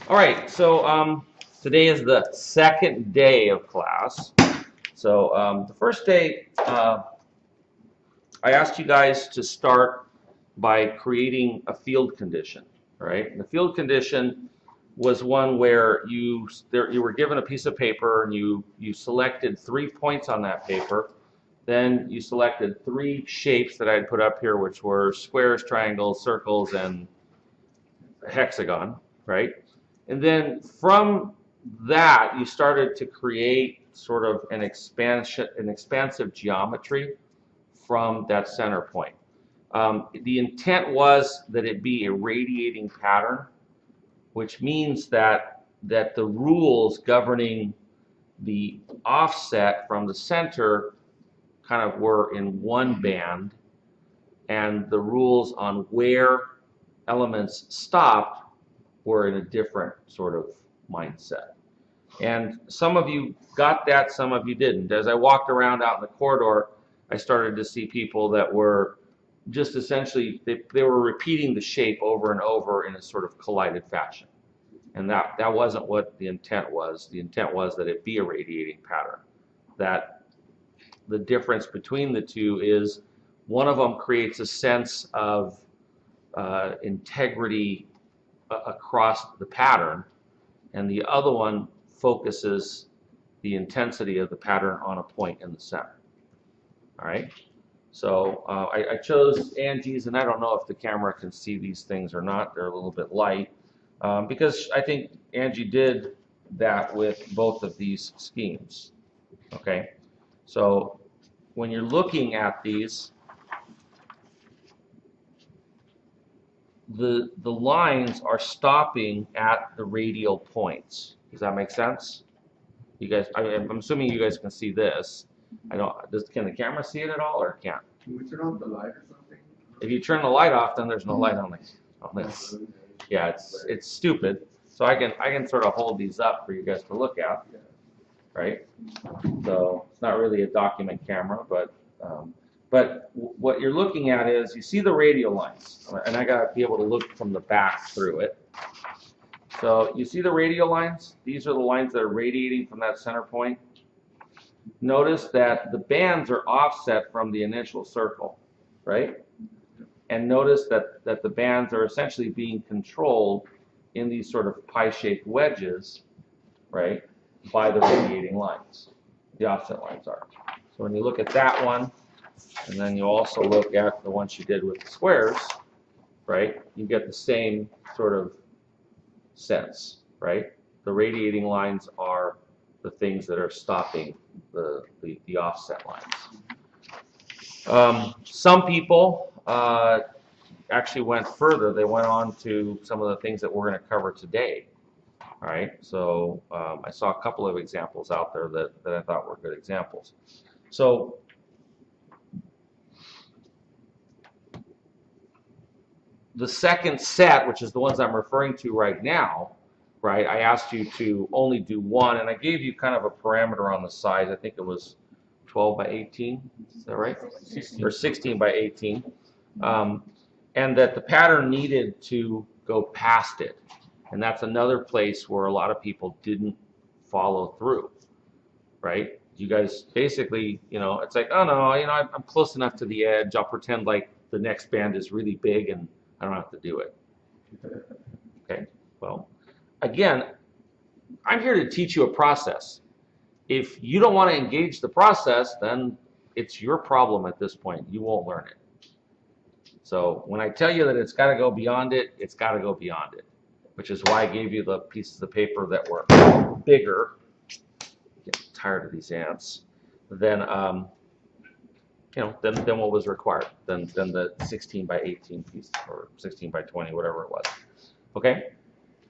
All right, so today is the second day of class. So the first day, I asked you guys to start by creating a field condition, right? And the field condition was one where you were given a piece of paper and you selected 3 points on that paper. Then you selected 3 shapes that I had put up here, which were squares, triangles, circles, and a hexagon, right? And then from that, you started to create sort of an expansive geometry from that center point. The intent was that it be a radiating pattern, which means that the rules governing the offset from the center kind of were in one band, and the rules on where elements stopped were in a different sort of mindset. And some of you got that, some of you didn't. As I walked around out in the corridor, I started to see people that were just essentially, they were repeating the shape over and over in a sort of collided fashion. And that wasn't what the intent was. The intent was that it be a radiating pattern. That the difference between the two is one of them creates a sense of integrity across the pattern, and the other one focuses the intensity of the pattern on a point in the center. All right, so I chose Angie's, and I don't know if the camera can see these things or not. They're a little bit light, because I think Angie did that with both of these schemes. Okay, so when you're looking at these, the lines are stopping at the radial points. Does that make sense? You guys, I'm assuming you guys can see this. I don't. Can the camera see it at all, or can't? Can we turn off the light or something? If you turn the light off, then there's no light on this. Yeah, it's stupid. So I can sort of hold these up for you guys to look at, right? So it's not really a document camera, but what you're looking at is you see the radial lines, and I got to be able to look from the back through it. So you see the radial lines? These are the lines that are radiating from that center point. Notice that the bands are offset from the initial circle, right? And notice that the bands are essentially being controlled in these sort of pie-shaped wedges, right, by the radiating lines. The offset lines are. So when you look at that one, and then you also look at the ones you did with the squares, right, you get the same sort of sense, right? The radiating lines are the things that are stopping the offset lines. Some people actually went further. They went on to some of the things that we're going to cover today. All right, so I saw a couple of examples out there that I thought were good examples. So the second set, which is the ones I'm referring to right now, right, I asked you to only do one, and I gave you kind of a parameter on the size. I think it was 12 by 18, is that right? 16. Or 16 by 18. And that the pattern needed to go past it. And that's another place where a lot of people didn't follow through, right? You guys basically, it's like, oh no, I'm close enough to the edge. I'll pretend like the next band is really big and I don't have to do it. Okay, well, again, I'm here to teach you a process. If you don't want to engage the process, then it's your problem at this point. You won't learn it. So when I tell you that it's got to go beyond it, it's got to go beyond it, which is why I gave you the pieces of paper that were bigger. Getting tired of these ants. Than than what was required, than the 16 by 18 piece or 16 by 20, whatever it was. Okay,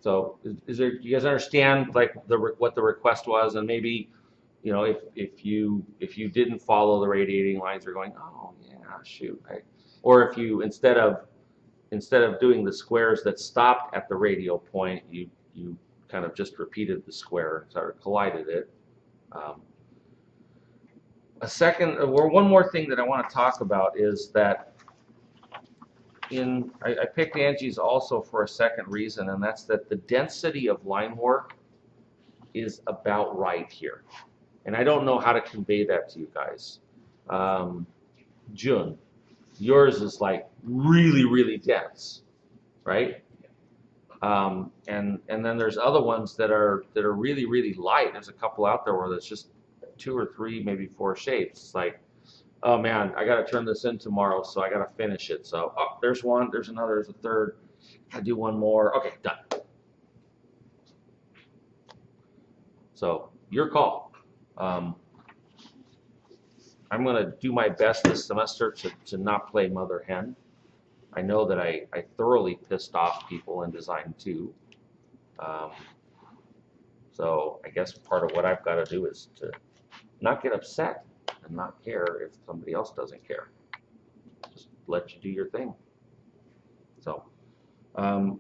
so do you guys understand like what the request was? And maybe if you didn't follow the radiating lines, you're going, oh yeah, shoot, or if you instead of doing the squares that stopped at the radial point, you kind of just repeated the square and sort of collided it. One more thing that I want to talk about is that I picked Angie's also for a second reason, and that's that the density of line work is about right here. And I don't know how to convey that to you guys. June, yours is like really, really dense, right? And then there's other ones that are really, really light. There's a couple out there where there's just 2 or 3, maybe 4 shapes. It's like, oh man, I got to turn this in tomorrow, so I got to finish it. So, oh, there's one, there's another, there's a third. I do one more. Okay, done. So, your call. I'm going to do my best this semester to not play mother hen. I know that I thoroughly pissed off people in design 2. So I guess part of what I've got to do is to not get upset and not care if somebody else doesn't care. Just let you do your thing. So, I'm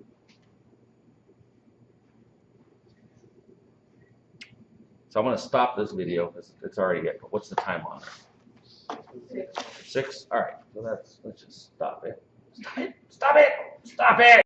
going to stop this video because it's already at, what's the time on it? 6. All right. So let's just stop it. Stop it. Stop it. Stop it.